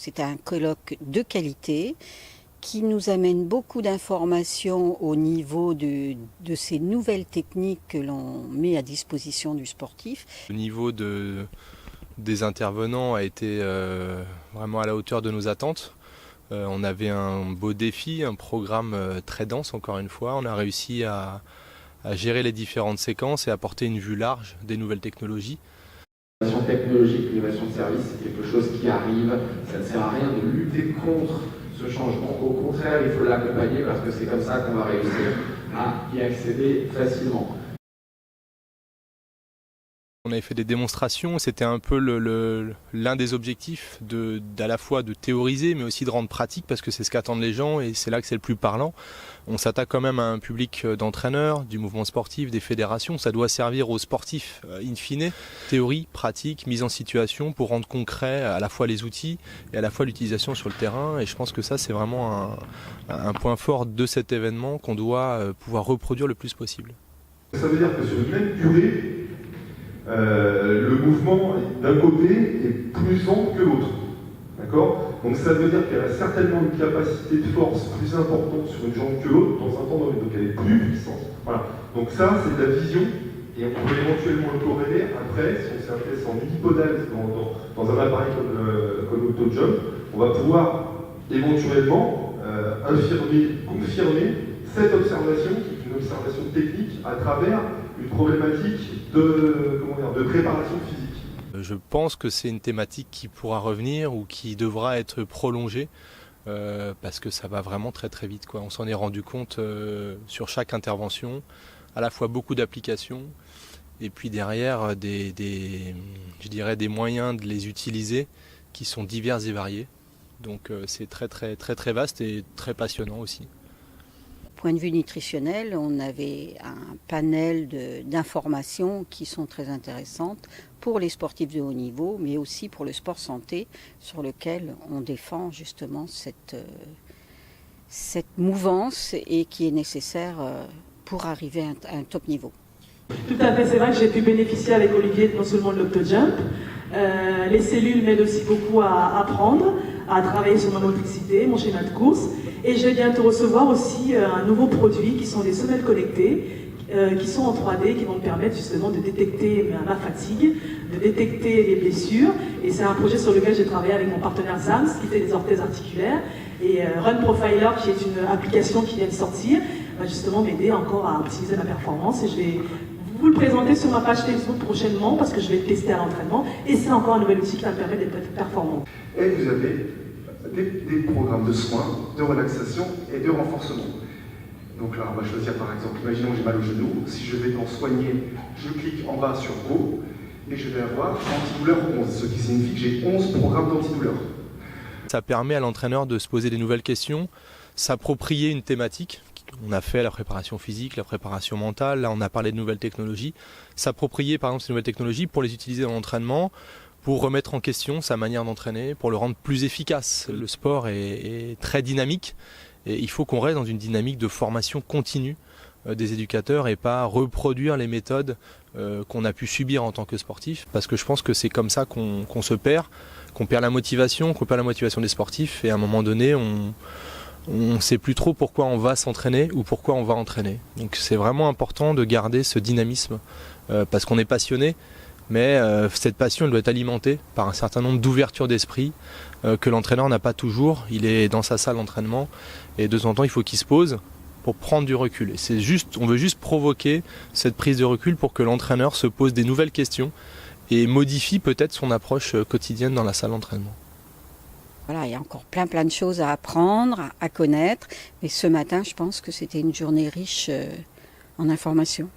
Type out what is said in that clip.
C'était un colloque de qualité qui nous amène beaucoup d'informations au niveau de ces nouvelles techniques que l'on met à disposition du sportif. Le niveau des intervenants a été vraiment à la hauteur de nos attentes. On avait un beau défi, un programme très dense encore une fois. On a réussi à gérer les différentes séquences et apporter une vue large des nouvelles technologies. L'innovation technologique, l'innovation de service, c'est quelque chose qui arrive. Ça ne sert à rien de lutter contre ce changement. Au contraire, il faut l'accompagner parce que c'est comme ça qu'on va réussir à y accéder facilement. On avait fait des démonstrations, c'était un peu l'un des objectifs d'à la fois de théoriser mais aussi de rendre pratique parce que c'est ce qu'attendent les gens et c'est là que c'est le plus parlant. On s'attaque quand même à un public d'entraîneurs, du mouvement sportif, des fédérations, ça doit servir aux sportifs in fine. Théorie, pratique, mise en situation pour rendre concret à la fois les outils et à la fois l'utilisation sur le terrain et je pense que ça c'est vraiment un point fort de cet événement qu'on doit pouvoir reproduire le plus possible. Ça veut dire que sur une même durée, le mouvement d'un côté est plus ample que l'autre. D'accord ? Donc ça veut dire qu'elle a certainement une capacité de force plus importante sur une jambe que l'autre, dans un temps donné, donc elle est plus puissante. Voilà. Donc ça, c'est de la vision, et on peut éventuellement le corréler après, si on s'intéresse en unipodal dans un appareil comme l'AutoJump, on va pouvoir éventuellement confirmer cette observation, qui est une observation technique, à travers une problématique de préparation physique. Je pense que c'est une thématique qui pourra revenir ou qui devra être prolongée parce que ça va vraiment très très vite, quoi. On s'en est rendu compte sur chaque intervention, à la fois beaucoup d'applications et puis derrière je dirais des moyens de les utiliser qui sont divers et variés. Donc c'est très très très très vaste et très passionnant aussi. Point de vue nutritionnel, on avait un panel d'informations qui sont très intéressantes pour les sportifs de haut niveau, mais aussi pour le sport santé, sur lequel on défend justement cette mouvance et qui est nécessaire pour arriver à un top niveau. Tout à fait, c'est vrai que j'ai pu bénéficier avec Olivier non seulement de l'AutoJump, les cellules m'aident aussi beaucoup à apprendre, à travailler sur ma motricité, mon schéma de course. Et je vais bientôt recevoir aussi un nouveau produit qui sont des semelles connectées, qui sont en 3D, qui vont me permettre justement de détecter ma fatigue, de détecter les blessures. Et c'est un projet sur lequel j'ai travaillé avec mon partenaire ZAMS, qui fait des orthèses articulaires. Et Run Profiler, qui est une application qui vient de sortir, va justement m'aider encore à optimiser ma performance. Et je vais vous le présenter sur ma page Facebook prochainement, parce que je vais le tester à l'entraînement. Et c'est encore un nouvel outil qui va me permettre d'être performant. Et vous avez des programmes de soins, de relaxation et de renforcement. Donc là, on va choisir par exemple, imaginons que j'ai mal au genou, si je vais m'en soigner, je clique en bas sur Go et je vais avoir antidouleur 11, ce qui signifie que j'ai 11 programmes d'antidouleur. Ça permet à l'entraîneur de se poser des nouvelles questions, s'approprier une thématique. On a fait la préparation physique, la préparation mentale, là on a parlé de nouvelles technologies. S'approprier par exemple ces nouvelles technologies pour les utiliser dans l'entraînement, pour remettre en question sa manière d'entraîner, pour le rendre plus efficace. Le sport est très dynamique et il faut qu'on reste dans une dynamique de formation continue des éducateurs et pas reproduire les méthodes qu'on a pu subir en tant que sportif, parce que je pense que c'est comme ça qu'on se perd, qu'on perd la motivation des sportifs et à un moment donné on ne sait plus trop pourquoi on va s'entraîner ou pourquoi on va entraîner. Donc c'est vraiment important de garder ce dynamisme parce qu'on est passionné. Mais cette passion elle doit être alimentée par un certain nombre d'ouvertures d'esprit que l'entraîneur n'a pas toujours. Il est dans sa salle d'entraînement et de temps en temps il faut qu'il se pose pour prendre du recul. Et on veut juste provoquer cette prise de recul pour que l'entraîneur se pose des nouvelles questions et modifie peut-être son approche quotidienne dans la salle d'entraînement. Voilà, il y a encore plein de choses à apprendre, à connaître. Mais ce matin, je pense que c'était une journée riche en informations.